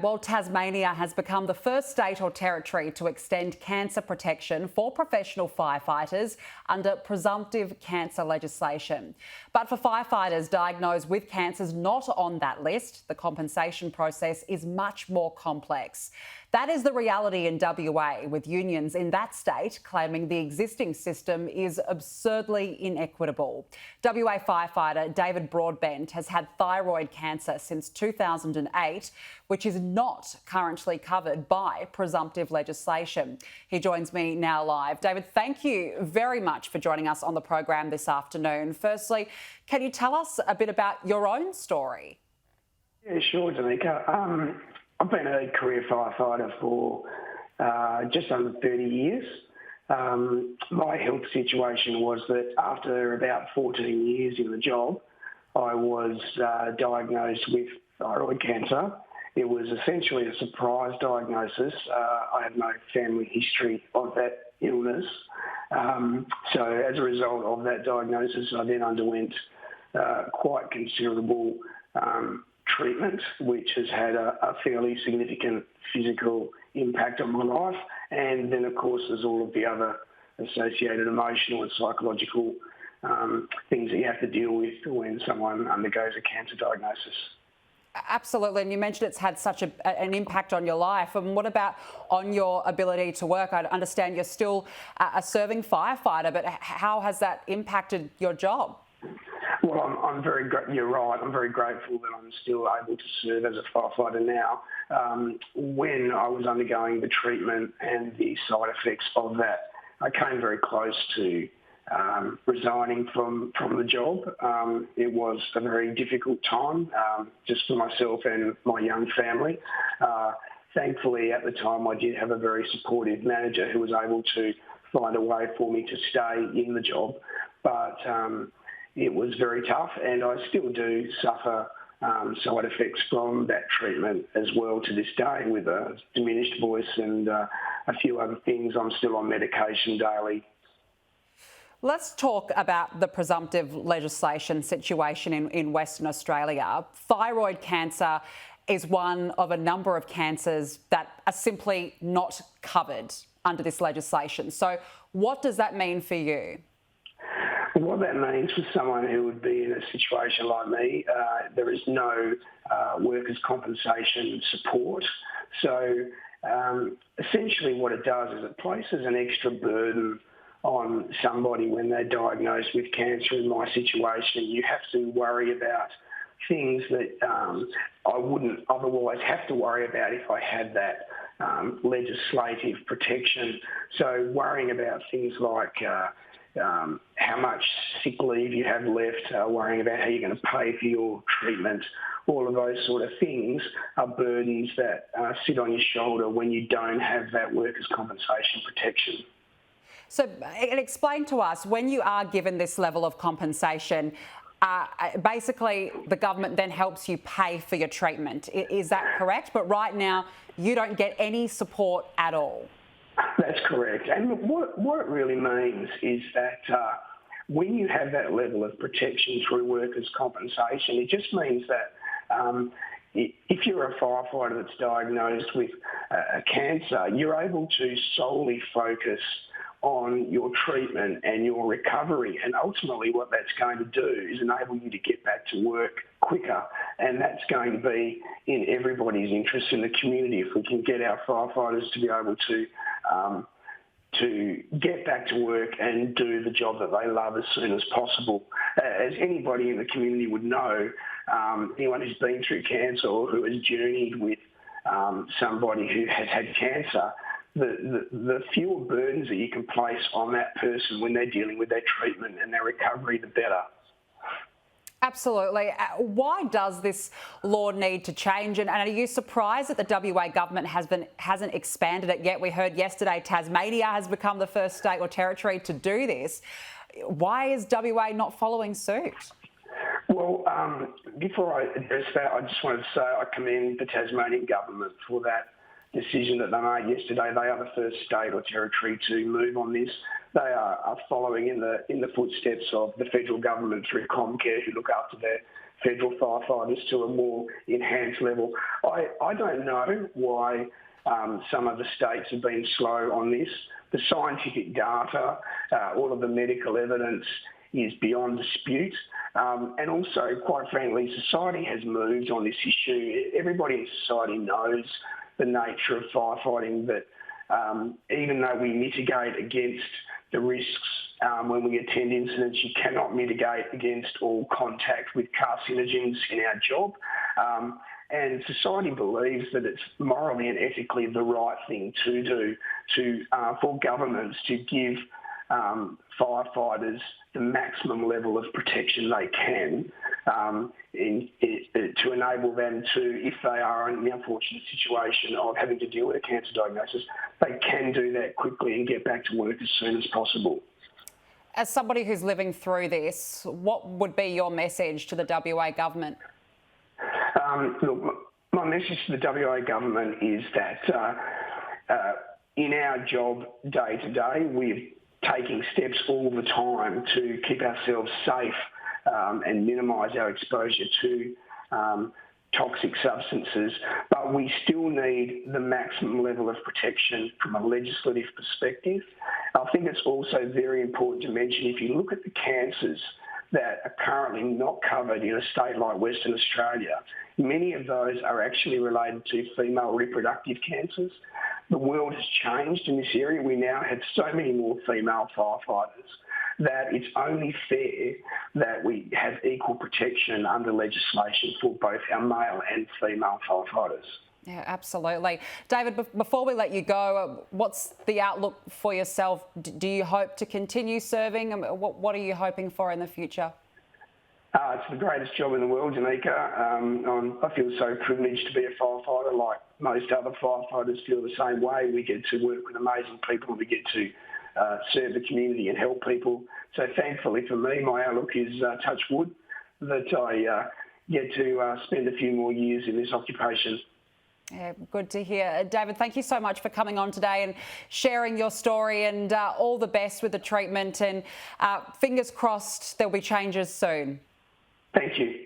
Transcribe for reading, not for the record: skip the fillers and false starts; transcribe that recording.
Well, Tasmania has become the first state or territory to extend cancer protection for professional firefighters under presumptive cancer legislation. But for firefighters diagnosed with cancers not on that list, the compensation process is much more complex. That is the reality in WA, with unions in that state claiming the existing system is absurdly inequitable. WA firefighter David Broadbent has had thyroid cancer since 2008, which is not currently covered by presumptive legislation. He joins me now live. David, thank you very much for joining us on the program this afternoon. Firstly, can you tell us a bit about your own story? Yeah, sure, Danica. I've been a career firefighter for just under 30 years. My health situation was that after about 14 years in the job, I was diagnosed with thyroid cancer. It was essentially a surprise diagnosis. I had no family history of that illness. So as a result of that diagnosis, I then underwent quite considerable treatment, which has had a fairly significant physical impact on my life. And then, of course, there's all of the other associated emotional and psychological things that you have to deal with when someone undergoes a cancer diagnosis. Absolutely, and you mentioned it's had such an impact on your life. And what about on your ability to work? I understand you're still a serving firefighter, but how has that impacted your job? Well, you're right. I'm very grateful that I'm still able to serve as a firefighter now. When I was undergoing the treatment and the side effects of that, I came very close to resigning from the job. It was a very difficult time just for myself and my young family. Thankfully, at the time, I did have a very supportive manager who was able to find a way for me to stay in the job. But it was very tough, and I still do suffer side effects from that treatment as well to this day, with a diminished voice and a few other things. I'm still on medication daily. Let's talk about the presumptive legislation situation in Western Australia. Thyroid cancer is one of a number of cancers that are simply not covered under this legislation. So what does that mean for you? What that means for someone who would be in a situation like me, there is no workers' compensation support. So essentially what it does is it places an extra burden on somebody when they're diagnosed with cancer. In my situation, you have to worry about things that I wouldn't otherwise have to worry about if I had that legislative protection. So worrying about things like how much sick leave you have left, worrying about how you're going to pay for your treatment, all of those sort of things are burdens that sit on your shoulder when you don't have that workers' compensation protection. So explain to us, when you are given this level of compensation, basically the government then helps you pay for your treatment. Is that correct? But right now you don't get any support at all. That's correct. And what it really means is that when you have that level of protection through workers' compensation, it just means that if you're a firefighter that's diagnosed with a cancer, you're able to solely focus on your treatment and your recovery. And ultimately what that's going to do is enable you to get back to work quicker. And that's going to be in everybody's interest in the community if we can get our firefighters to be able to get back to work and do the job that they love as soon as possible. As anybody in the community would know, anyone who's been through cancer or who has journeyed with somebody who has had cancer, the fewer burdens that you can place on that person when they're dealing with their treatment and their recovery, the better. Absolutely. Why does this law need to change? And are you surprised that the WA government hasn't expanded it yet? We heard yesterday Tasmania has become the first state or territory to do this. Why is WA not following suit? Well, before I address that, I just wanted to say I commend the Tasmanian government for that decision that they made yesterday. They are the first state or territory to move on this. They are following in the footsteps of the federal government through Comcare, who look after their federal firefighters to a more enhanced level. I don't know why some of the states have been slow on this. The scientific data, all of the medical evidence is beyond dispute. And also, quite frankly, society has moved on this issue. Everybody in society knows the nature of firefighting, that even though we mitigate against the risks when we attend incidents, you cannot mitigate against all contact with carcinogens in our job. And society believes that it's morally and ethically the right thing to do for governments to give firefighters the maximum level of protection they can to enable them to, if they are in the unfortunate situation of having to deal with a cancer diagnosis, they can do that quickly and get back to work as soon as possible. As somebody who's living through this, what would be your message to the WA government? Look, my message to the WA government is that in our job day to day, we're taking steps all the time to keep ourselves safe and minimise our exposure to toxic substances, but we still need the maximum level of protection from a legislative perspective. I think it's also very important to mention, if you look at the cancers that are currently not covered in a state like Western Australia, many of those are actually related to female reproductive cancers. The world has changed in this area. We now have so many more female firefighters that it's only fair that we have equal protection under legislation for both our male and female firefighters. Yeah, absolutely. David, before we let you go, what's the outlook for yourself? Do you hope to continue serving? What are you hoping for in the future? It's the greatest job in the world, Janika. I feel so privileged to be a firefighter. Like most other firefighters feel the same way. We get to work with amazing people and we get to serve the community and help people. So thankfully for me, my outlook is, touch wood, that I get to spend a few more years in this occupation. Yeah, good to hear. David, thank you so much for coming on today and sharing your story, and all the best with the treatment, and fingers crossed there'll be changes soon. Thank you.